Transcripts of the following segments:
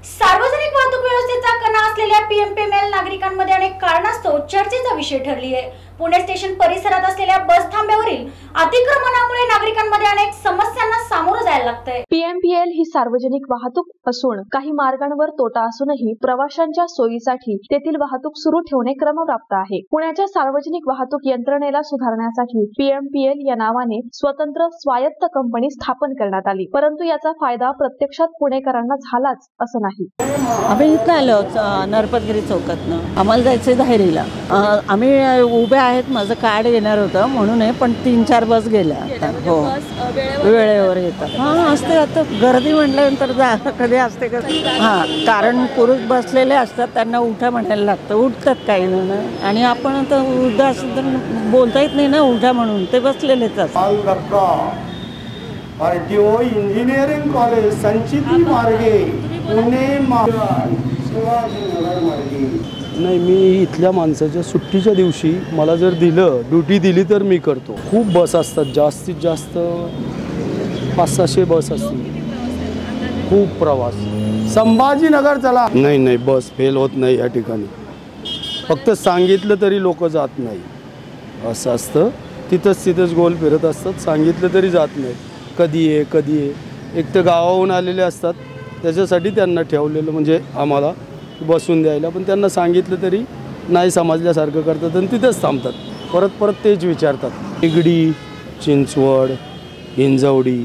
सार्वजनिक वाहतूक व्यवस्थेचा कणा असलेल्या पीएमपीएमएल नागरिकांमध्ये अनेक कारणास्तव चर्चेचा विषय ठरली आहे। पुणे स्टेशन परिसरात असलेल्या बस थांब्यावरील अतिक्रमणामुळे नागरिकांमध्ये अनेक समस्यांना सामोरं जायला लागतंय। पीएमपीएल ही सार्वजनिक वाहतूक असून काही मार्गांवर तोटा असूनही प्रवाशांच्या सोयीसाठी तेथील वाहतूक सुरू ठेवणे क्रमप्राप्त आहे। पुण्याच्या सार्वजनिक वाहतूक यंत्रणेला सुधारण्यासाठी पीएमपीएल या नावाने स्वतंत्र स्वायत्त कंपनी स्थापन करण्यात आली, परंतु याचा फायदा प्रत्यक्षात पुणेकरांना झालाच असं नाही। आम्ही इथं आलो नरपतगिरी चौकातनं, आम्हाला जायचंय धायरीला। आम्ही उभे आहेत, माझं कार्ड येणार होतं म्हणून आहे, पण 3-4 बस गेल्या आता। हो, वेळेवर येतात। हां, असते आता गर्दी म्हटल्यानंतर कधी असते का? हां, कारण पुरुष बसलेले असतात, त्यांना उठा म्हणायला लागतं, उठतात काही जण, आणि आपण आता वृद्ध असं तर बोलता येत नाही ना उठा म्हणून, ते बसलेलेच असतात। आरटीओ इंजिनिअरिंग कॉलेज संचिती मार्गे पुणे शिवाजीनगर मार्गे। नाही, मी इथल्या माणसाच्या सुट्टीच्या दिवशी मला जर दिलं, ड्युटी दिली तर मी करतो। खूप बस असतात, जास्तीत जास्त 500-600 बस असतील, खूप प्रवास। संभाजीनगर चला, नाही बस फेल होत नाही या ठिकाणी, फक्त सांगितलं तरी लोक जात नाही असं असतं। तिथंच गोल फिरत असतात, सांगितलं तरी जात नाही। कधी ये एक तर गावाहून आलेले असतात, त्याच्यासाठी त्यांना ठेवलेलं म्हणजे आम्हाला बसून द्यायला, पण त्यांना सांगितलं तरी नाही समजल्यासारखं करतात आणि तिथंच थांबतात। परत तेच विचारतात। निगडी, चिंचवड, हिंजवडी,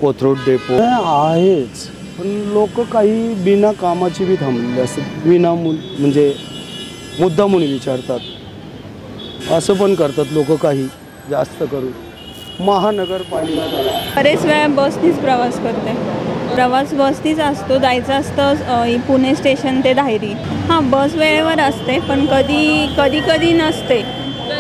कोथरूड डेपो आहेच, पण लोक काही बिना कामाची बी थांबलेले असतात, म्हणजे मुद्दामून विचारतात, असं पण करतात लोक काही जास्त करून। महानगरपालिका बरेच वेळा बसनीच प्रवास करते, प्रवास बसनीच असतो, जायचं असतं पुणे स्टेशन ते धायरी। हां, बस वेळेवर असते, पण कधी नसते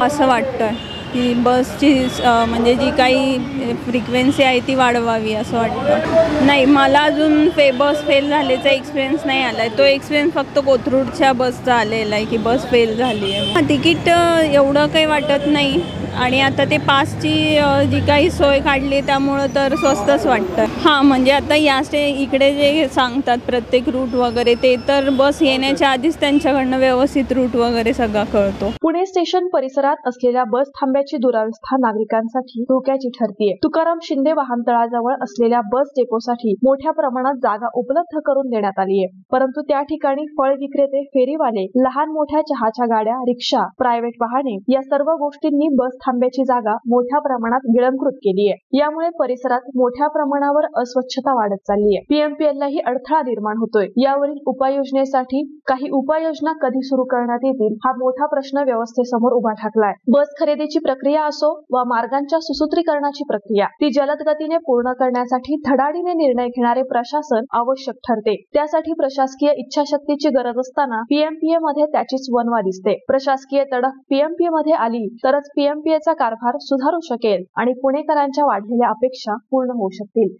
असं वाटतं की बसची म्हणजे जी काही फ्रिक्वेन्सी आहे ती वाढवावी असं वाटतं। नाही, मला अजून बस फेल झाल्याचा एक्सपिरियन्स नाही आला आहे। तो एक्सपिरियन्स फक्त कोथरूडच्या बसचा आलेला आहे की बस फेल झाली आहे। तिकीट एवढं काही वाटत नाही, आणि आता ते पासची जी काही सोय काढली त्यामुळं तर स्वस्तच वाटतं। हां, म्हणजे आता इकडे जे सांगतात प्रत्येक रूट वगैरे, ते तर बस येण्याच्या आधीच त्यांच्याकडनं व्यवस्थित रूट वगैरे सगळा कळतो। पुणे स्टेशन परिसरात असलेल्या बस थांब्याची दुरावस्था नागरिकांसाठी धोक्याची ठरतीये। तुकाराम शिंदे वाहनतळाजवळ असलेल्या बस डेपोसाठी मोठ्या प्रमाणात जागा उपलब्ध करून देण्यात आली आहे, परंतु त्या ठिकाणी फळ विक्रेते, फेरीवाले, लहान मोठ्या चहाच्या गाड्या, रिक्षा, प्रायव्हेट वाहने या सर्व गोष्टींनी बस थांब्याची जागा मोठ्या प्रमाणात गिळंकृत केली आहे। यामुळे परिसरात मोठ्या प्रमाणावर अस्वच्छता वाढत चालली आहे। पीएमपीएललाही अडथळा निर्माण होतोय। यावरील उपाययोजनेसाठी काही उपाययोजना कधी सुरू करण्यात येतील हा मोठा प्रश्न व्यवस्थेसमोर उभा ठाकलाय। बस खरेदीची प्रक्रिया असो वा मार्गांच्या सुसूत्रीकरणाची प्रक्रिया, ती जलद गतीने पूर्ण करण्यासाठी धडाडीने निर्णय घेणारे प्रशासन आवश्यक ठरते। त्यासाठी प्रशासकीय इच्छाशक्तीची गरज असताना पीएमपीए मध्ये त्याचीच वणवा दिसते। प्रशासकीय तडफ पीएमपीए मध्ये आली तरच पीएमपीएचा कारभार सुधारू शकेल आणि पुणेकरांच्या वाढलेल्या अपेक्षा पूर्ण होऊ शकतील।